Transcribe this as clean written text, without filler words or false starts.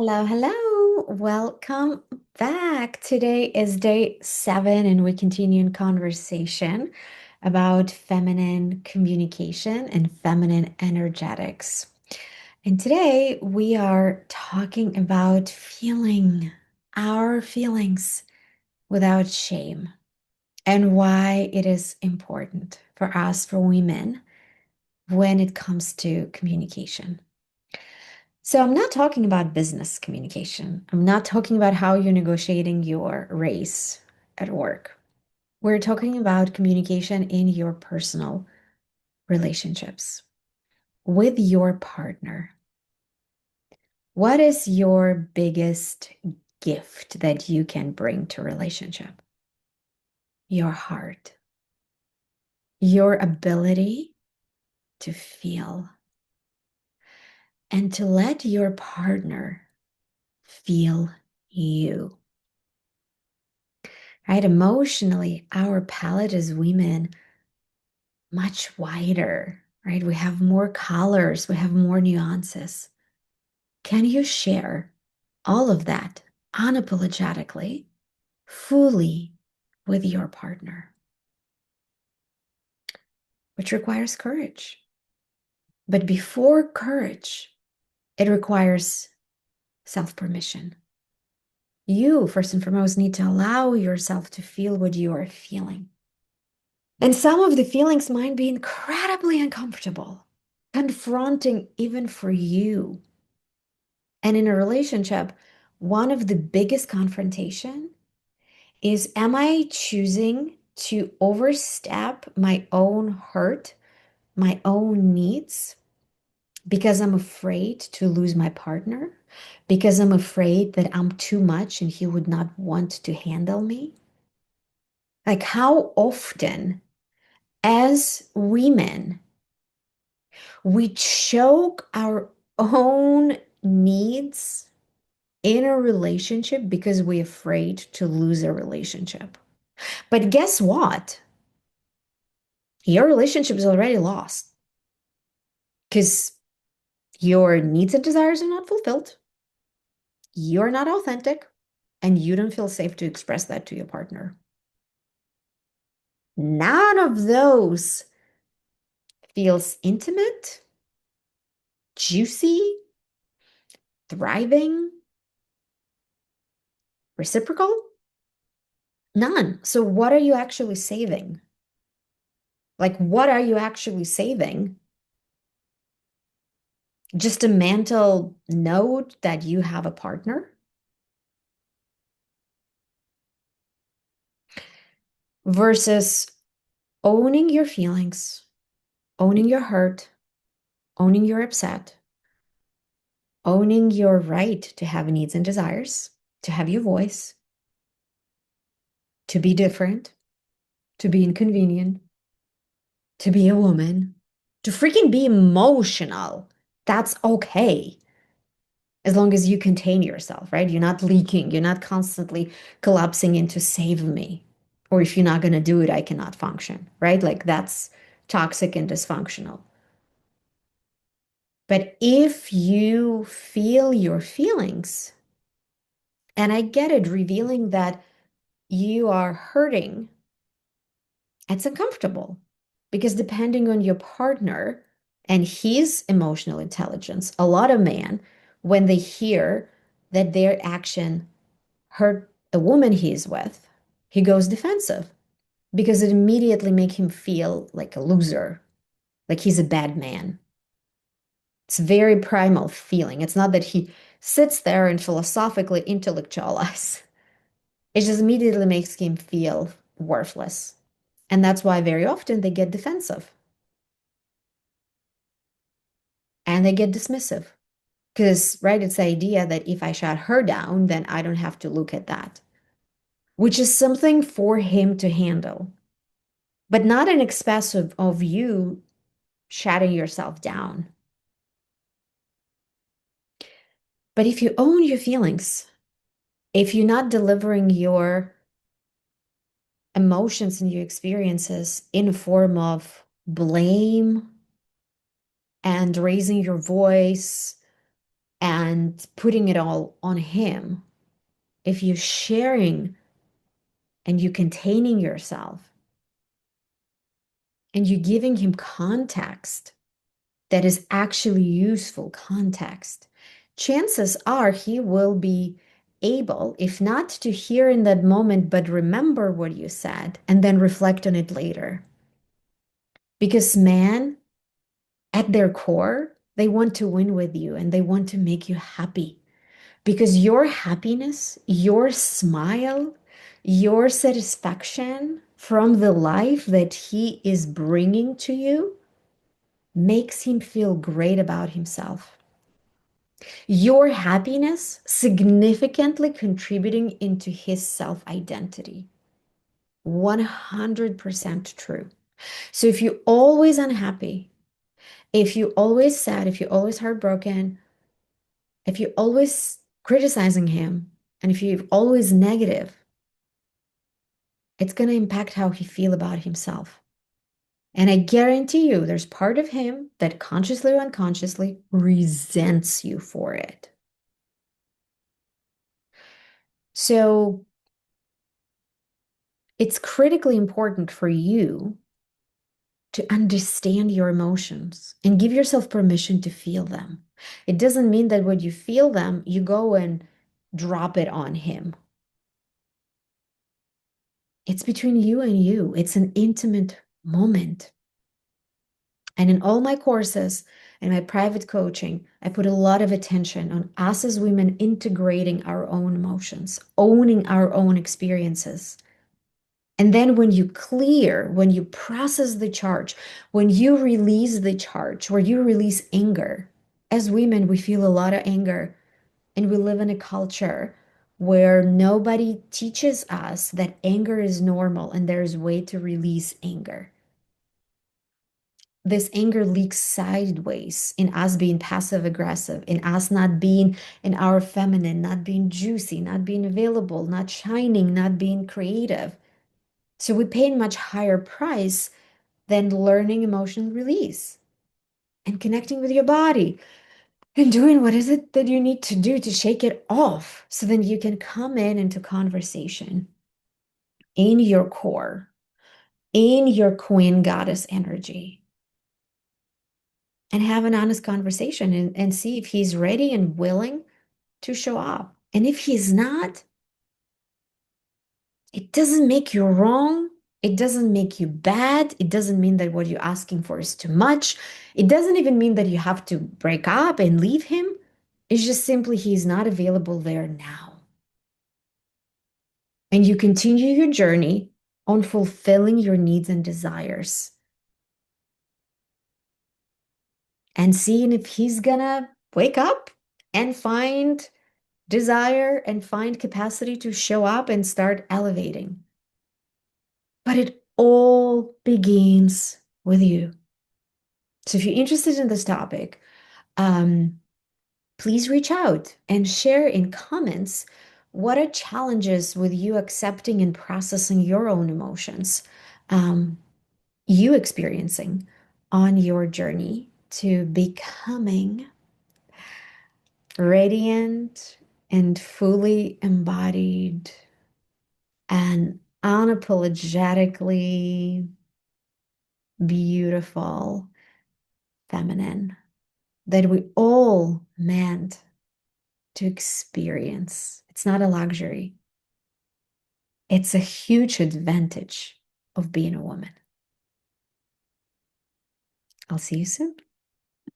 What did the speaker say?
Hello, hello. Welcome back. Today is day 7, and we continue in conversation about feminine communication and feminine energetics. And today we are talking about feeling our feelings without shame and why it is important for us, for women, when it comes to communication. So I'm not talking about business communication. I'm not talking about how you're negotiating your raise at work. We're talking about communication in your personal relationships with your partner. What is your biggest gift that you can bring to relationship? Your heart, your ability to feel and to let your partner feel you. Right? Emotionally, our palette as women much wider, right? We have more colors, we have more nuances. Can you share all of that unapologetically, fully with your partner? Which requires courage. But before courage, it requires self-permission. You, first and foremost, need to allow yourself to feel what you are feeling. And some of the feelings might be incredibly uncomfortable, confronting even for you. And in a relationship, one of the biggest confrontation is, am I choosing to overstep my own hurt, my own needs, because I'm afraid to lose my partner, because I'm afraid that I'm too much and he would not want to handle me? Like, how often as women we choke our own needs in a relationship because we're afraid to lose a relationship. But guess what? Your relationship is already lost because your needs and desires are not fulfilled. You're not authentic, and you don't feel safe to express that to your partner. None of those feels intimate, juicy, thriving, reciprocal. None. So, what are you actually saving? Like, what are you actually saving? Just a mental note that you have a partner versus owning your feelings, owning your hurt, owning your upset, owning your right to have needs and desires, to have your voice, to be different, to be inconvenient, to be a woman, to freaking be emotional. That's okay. As long as you contain yourself, right? You're not leaking, you're not constantly collapsing into save me. Or if you're not going to do it, I cannot function, right? Like that's toxic and dysfunctional. But if you feel your feelings, and I get it, revealing that you are hurting, it's uncomfortable because depending on your partner and his emotional intelligence, a lot of men, when they hear that their action hurt the woman he is with, he goes defensive because it immediately makes him feel like a loser, like he's a bad man. It's a very primal feeling. It's not that he sits there and philosophically intellectualize. It just immediately makes him feel worthless. And that's why very often they get defensive and they get dismissive. Because, right, it's the idea that if I shut her down, then I don't have to look at that, which is something for him to handle, but not an expense of you shutting yourself down. But if you own your feelings, if you're not delivering your emotions and your experiences in a form of blame and raising your voice and putting it all on him, if you're sharing and you containing yourself and you giving him context that is actually useful context, chances are he will be able, if not to hear in that moment, but remember what you said and then reflect on it later. Because man, at their core, they want to win with you and they want to make you happy. Because your happiness, your smile, your satisfaction from the life that he is bringing to you makes him feel great about himself. Your happiness significantly contributing into his self-identity. 100% true. So if you're always unhappy, if you always sad, if you're always heartbroken, if you're always criticizing him, and if you're always negative, it's going to impact how he feel about himself. And I guarantee you, there's part of him that consciously or unconsciously resents you for it. So it's critically important for you to understand your emotions and give yourself permission to feel them. It doesn't mean that when you feel them, you go and drop it on him. It's between you and you. It's an intimate moment. And in all my courses and my private coaching, I put a lot of attention on us as women integrating our own emotions, owning our own experiences. And then when you clear, when you process the charge, when you release the charge, where you release anger, as women, we feel a lot of anger. And we live in a culture where nobody teaches us that anger is normal and there's a way to release anger. This anger leaks sideways in us being passive aggressive, in us not being in our feminine, not being juicy, not being available, not shining, not being creative. So we pay a much higher price than learning emotional release and connecting with your body and doing what is it that you need to do to shake it off so then you can come in into conversation in your core, in your queen goddess energy, and have an honest conversation and see if he's ready and willing to show up. And if he's not, it doesn't make you wrong. It doesn't make you bad. It doesn't mean that what you're asking for is too much. It doesn't even mean that you have to break up and leave him. It's just simply he's not available there now. And you continue your journey on fulfilling your needs and desires and seeing if he's gonna wake up and find desire and find capacity to show up and start elevating. But it all begins with you. So if you're interested in this topic, please reach out and share in comments what are challenges with you accepting and processing your own emotions, you experiencing on your journey to becoming radiant and fully embodied and unapologetically beautiful feminine that we all meant to experience. It's not a luxury. It's a huge advantage of being a woman. I'll see you soon.